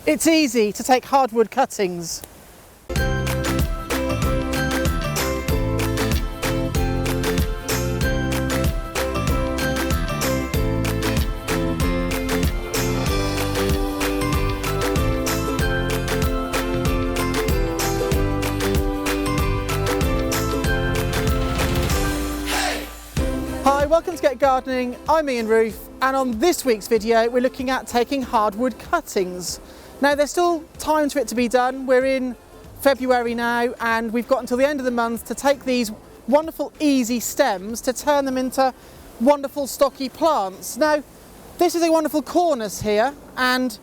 It's easy to take hardwood cuttings. Hi, welcome to Get Gardening. I'm Ian Roofe, and on this week's video we're looking at taking hardwood cuttings. Now there's still time for it to be done. We're in February now and we've got until the end of the month to take these wonderful easy stems to turn them into wonderful stocky plants. Now this is a wonderful cornice here and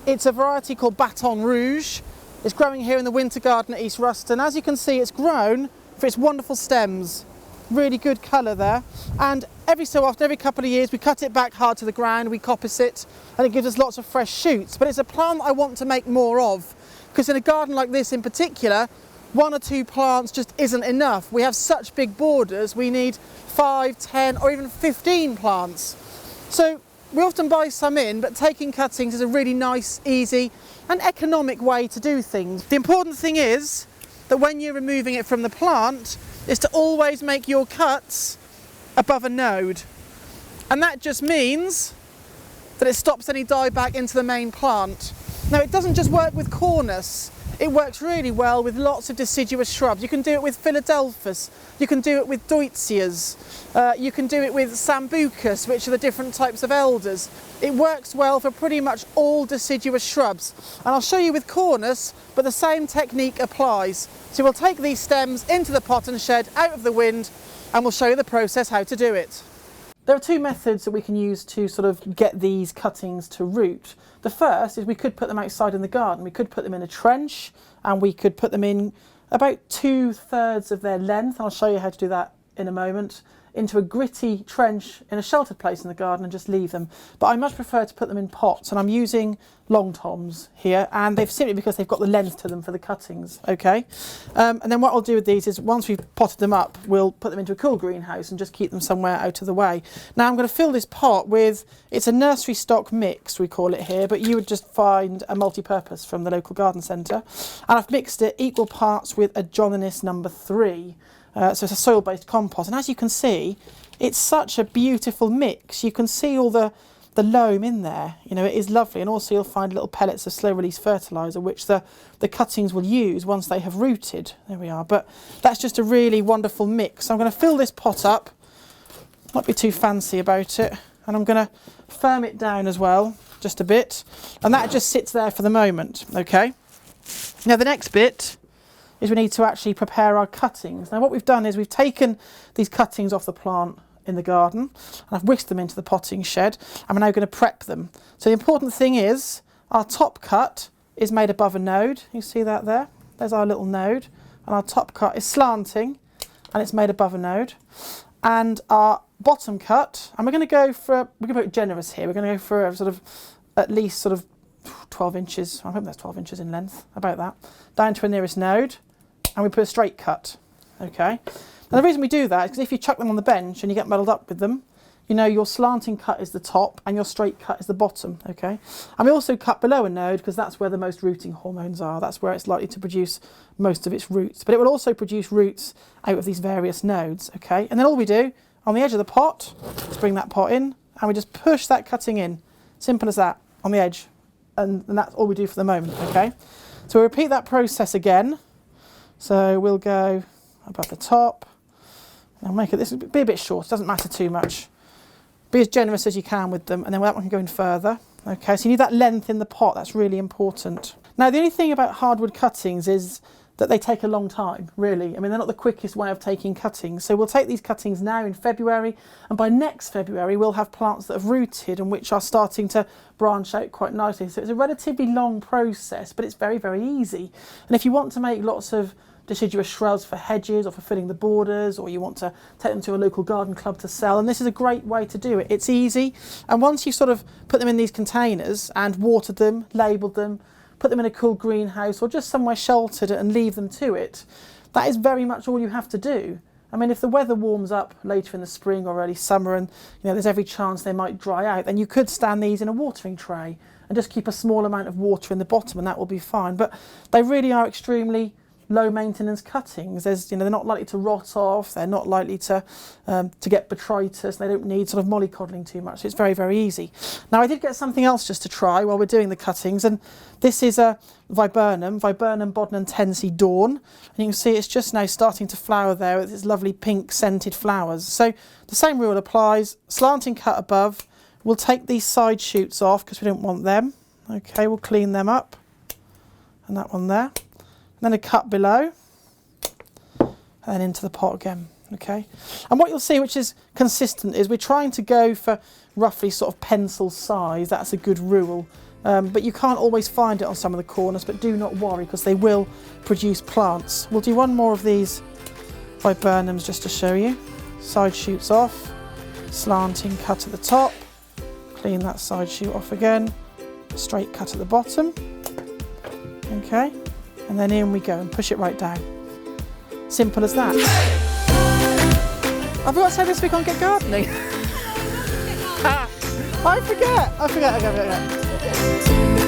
it's a variety called Baton Rouge. It's growing here in the winter garden at East Ruston. As you can see, it's grown for its wonderful stems. Really good colour there, and every so often, every couple of years, we cut it back hard to the ground, we coppice it, and it gives us lots of fresh shoots. But it's a plant I want to make more of, because in a garden like this in particular, 1 or 2 plants just isn't enough. We have such big borders, we need 5, 10 or even 15 plants. So we often buy some in, but taking cuttings is a really nice, easy and economic way to do things. The important thing is that when you're removing it from the plant, is to always make your cuts above a node. And that just means that it stops any dieback into the main plant. Now it doesn't just work with cornice, it works really well with lots of deciduous shrubs. You can do it with Philadelphus, you can do it with Deutzias, you can do it with Sambucus, which are the different types of elders. It works well for pretty much all deciduous shrubs. And I'll show you with cornice, but the same technique applies. So we'll take these stems into the pot and shed out of the wind, and we'll show you the process how to do it. There are 2 methods that we can use to sort of get these cuttings to root. The first is we could put them outside in the garden. We could put them in a trench and we could put them in about 2/3 of their length. I'll show you how to do that in a moment, into a gritty trench in a sheltered place in the garden and just leave them. But I much prefer to put them in pots, and I'm using long toms here, and they've simply because they've got the length to them for the cuttings, okay? And then what I'll do with these is once we've potted them up, we'll put them into a cool greenhouse and just keep them somewhere out of the way. Now I'm going to fill this pot with, it's a Nursery Stock mix we call it here, but you would just find a multi-purpose from the local garden centre. And I've mixed it equal parts with a Johnninus number 3. So it's a soil-based compost, and as you can see, it's such a beautiful mix. You can see all the loam in there, you know, it is lovely. And also you'll find little pellets of slow-release fertiliser, which the cuttings will use once they have rooted. There we are, but that's just a really wonderful mix. So I'm going to fill this pot up, not be too fancy about it, and I'm going to firm it down as well, just a bit, and that just sits there for the moment, okay? Now the next bit is we need to actually prepare our cuttings. Now what we've done is we've taken these cuttings off the plant in the garden and I've whisked them into the potting shed, and we're now going to prep them. So the important thing is our top cut is made above a node. You see that there? There's our little node, and our top cut is slanting and it's made above a node. And our bottom cut, and we're going to be generous here, we're going to go for a sort of at least sort of 12 inches, I hope that's 12 inches in length, about that, down to a nearest node. And we put a straight cut, okay? And the reason we do that is because if you chuck them on the bench and you get muddled up with them, you know your slanting cut is the top and your straight cut is the bottom, okay? And we also cut below a node because that's where the most rooting hormones are. That's where it's likely to produce most of its roots. But it will also produce roots out of these various nodes, okay? And then all we do on the edge of the pot is bring that pot in and we just push that cutting in. Simple as that, on the edge. And that's all we do for the moment, okay? So we'll repeat that process again. So we'll go above the top. I'll make it, this will be a bit short, it doesn't matter too much. Be as generous as you can with them, and then that one can go in further. Okay, so you need that length in the pot, that's really important. Now the only thing about hardwood cuttings is that they take a long time, really. I mean, they're not the quickest way of taking cuttings. So we'll take these cuttings now in February, and by next February we'll have plants that have rooted and which are starting to branch out quite nicely. So it's a relatively long process, but it's very, very easy. And if you want to make lots of deciduous shrubs for hedges or for filling the borders, or you want to take them to a local garden club to sell, and this is a great way to do it. It's easy, and once you sort of put them in these containers and watered them, labelled them, put them in a cool greenhouse or just somewhere sheltered and leave them to it, that is very much all you have to do. I mean, if the weather warms up later in the spring or early summer and there's every chance they might dry out, then you could stand these in a watering tray and just keep a small amount of water in the bottom, and that will be fine. But they really are extremely low maintenance cuttings. There's, they're not likely to rot off, they're not likely to get botrytis, they don't need sort of mollycoddling too much, so it's very, very easy. Now I did get something else just to try while we're doing the cuttings, and this is a Viburnum bodnantense Dawn, and you can see it's just now starting to flower there with its lovely pink scented flowers. So the same rule applies, slanting cut above. We'll take these side shoots off because we don't want them. Okay, we'll clean them up, and that one there. Then a cut below, and then into the pot again, okay? And what you'll see, which is consistent, is we're trying to go for roughly sort of pencil size. That's a good rule. But you can't always find it on some of the corners, but do not worry because they will produce plants. We'll do one more of these Viburnums just to show you. Side shoots off, slanting cut at the top, clean that side shoot off again, straight cut at the bottom, okay? And then in we go and push it right down. Simple as that. I forgot to say this week on Get Gardening. I forget.